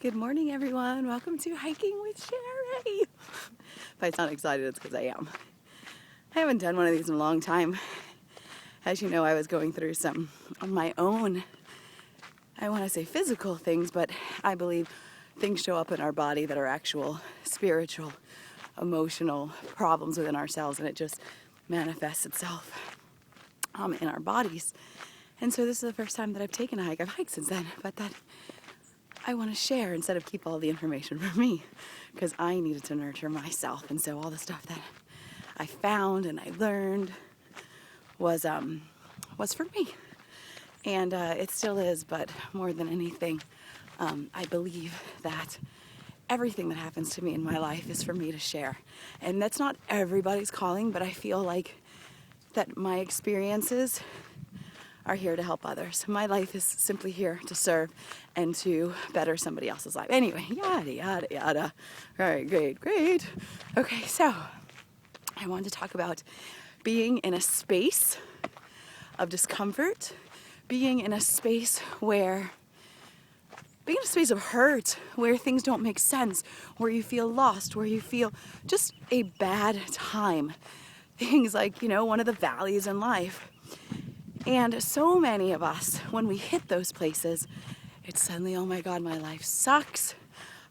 Good morning, everyone. Welcome to Hiking with Shari. If I sound excited, it's because I am. I haven't done one of these in a long time. As you know, I was going through some on my own, I want to say physical things, but I believe things show up in our body that are actual spiritual, emotional problems within ourselves, and it just manifests itself in our bodies. And so this is the first time that I've taken a hike. I've hiked since then, but that I want to share instead of keep all the information for me, because I needed to nurture myself. And so all the stuff that I found and I learned was for me, and it still is. But more than anything, I believe that everything that happens to me in my life is for me to share, and that's not everybody's calling. But I feel like that my experiences are here to help others. My life is simply here to serve and to better somebody else's life. Anyway, yada, yada, yada. All right, great. Okay, so I wanted to talk about being in a space of discomfort, being in a space of hurt, where things don't make sense, where you feel lost, where you feel just a bad time. Things like, one of the valleys in life. And so many of us, when we hit those places, it's suddenly, oh my God, my life sucks.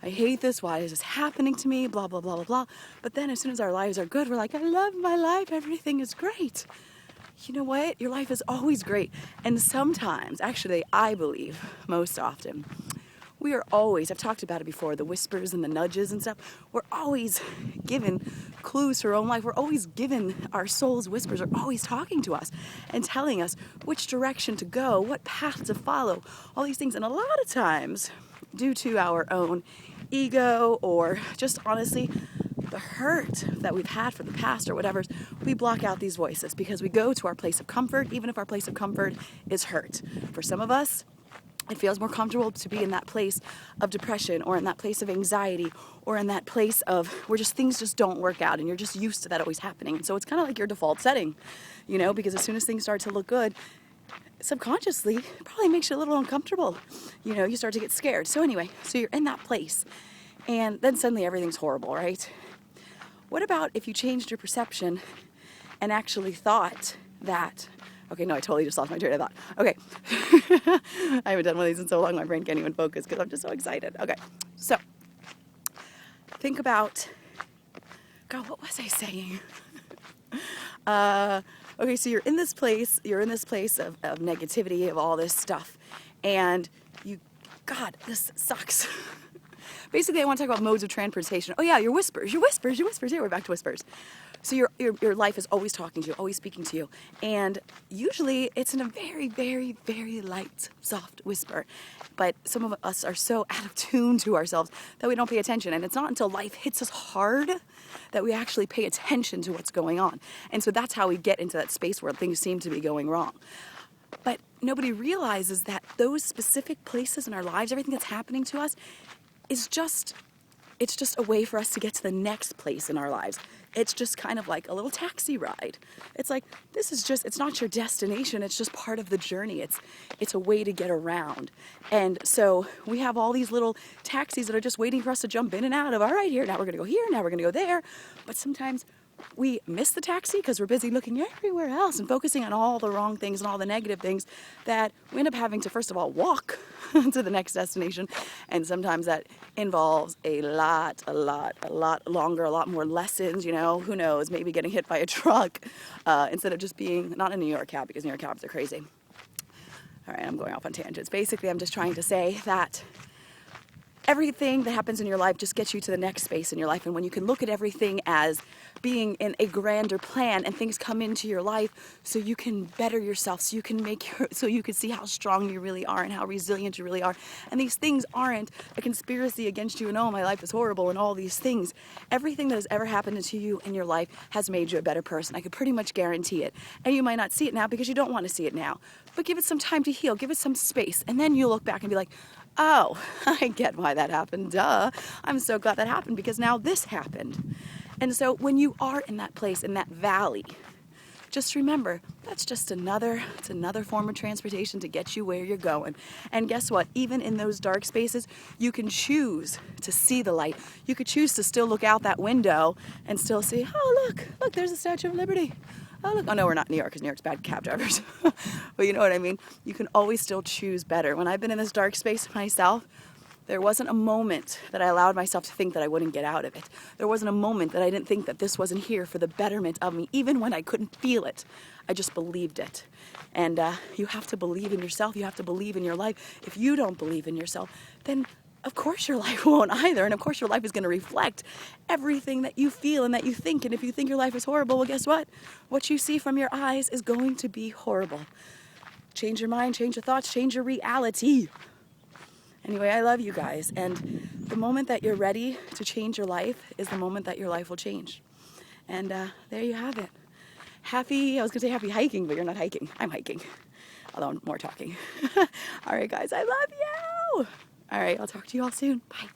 I hate this. Why is this happening to me? Blah, blah, blah, blah, blah. But then as soon as our lives are good, we're like, I love my life. Everything is great. You know what? Your life is always great. And sometimes, actually, I believe most often, we are always, I've talked about it before, the whispers and the nudges and stuff. We're always given clues to our own life. We're always given, our soul's whispers are always talking to us and telling us which direction to go, what path to follow, all these things. And a lot of times, due to our own ego or just honestly the hurt that we've had from the past or whatever, we block out these voices because we go to our place of comfort, even if our place of comfort is hurt. For some of us, it feels more comfortable to be in that place of depression or in that place of anxiety or in that place of where just things just don't work out and you're just used to that always happening. And so it's kind of like your default setting, because as soon as things start to look good, subconsciously, it probably makes you a little uncomfortable. You start to get scared. So anyway, so you're in that place and then suddenly everything's horrible, right? What about if you changed your perception and actually thought that, okay, no, I totally just lost my train of thought. Okay. I haven't done one of these in so long, my brain can't even focus because I'm just so excited. Okay, so think about, God, what was I saying? Okay, so you're in this place of negativity, of all this stuff, and God, this sucks. Basically, I want to talk about modes of transportation. Oh yeah, your whispers. Yeah, we're back to whispers. So your life is always talking to you, always speaking to you. And usually it's in a very, very, very light, soft whisper. But some of us are so out of tune to ourselves that we don't pay attention. And it's not until life hits us hard that we actually pay attention to what's going on. And so that's how we get into that space where things seem to be going wrong. But nobody realizes that those specific places in our lives, everything that's happening to us, it's just a way for us to get to the next place in our lives. It's just kind of like a little taxi ride. It's like, it's not your destination, it's just part of the journey. It's a way to get around. And so we have all these little taxis that are just waiting for us to jump in and out of, all right, now we're gonna go here, now we're gonna go there. But sometimes we miss the taxi because we're busy looking everywhere else and focusing on all the wrong things and all the negative things that we end up having to, first of all, walk to the next destination. And sometimes that involves a lot longer, a lot more lessons, who knows, maybe getting hit by a truck instead of just being, not a New York cab, because New York cabs are crazy. All right, I'm going off on tangents. Basically, I'm just trying to say that everything that happens in your life just gets you to the next space in your life. And when you can look at everything as being in a grander plan and things come into your life so you can better yourself, so you can see how strong you really are and how resilient you really are. And these things aren't a conspiracy against you and, oh, my life is horrible and all these things. Everything that has ever happened to you in your life has made you a better person. I could pretty much guarantee it. And you might not see it now because you don't want to see it now. But give it some time to heal. Give it some space. And then you'll look back and be like, oh, I get why that happened. Duh. I'm so glad that happened because now this happened. And so when you are in that place, in that valley, just remember, it's another form of transportation to get you where you're going. And guess what? Even in those dark spaces, you can choose to see the light. You could choose to still look out that window and still see, oh, look, there's the Statue of Liberty. Oh, look. Oh, no, we're not in New York because New York's bad cab drivers. But you know what I mean? You can always still choose better. When I've been in this dark space myself, there wasn't a moment that I allowed myself to think that I wouldn't get out of it. There wasn't a moment that I didn't think that this wasn't here for the betterment of me, even when I couldn't feel it. I just believed it. And you have to believe in yourself. You have to believe in your life. If you don't believe in yourself, then of course your life won't either. And of course your life is going to reflect everything that you feel and that you think. And if you think your life is horrible, well, guess what? What you see from your eyes is going to be horrible. Change your mind, change your thoughts, change your reality. Anyway, I love you guys, and the moment that you're ready to change your life is the moment that your life will change. And there you have it. I was going to say happy hiking, but you're not hiking. I'm hiking, although I'm more talking. All right, guys, I love you. All right, I'll talk to you all soon. Bye.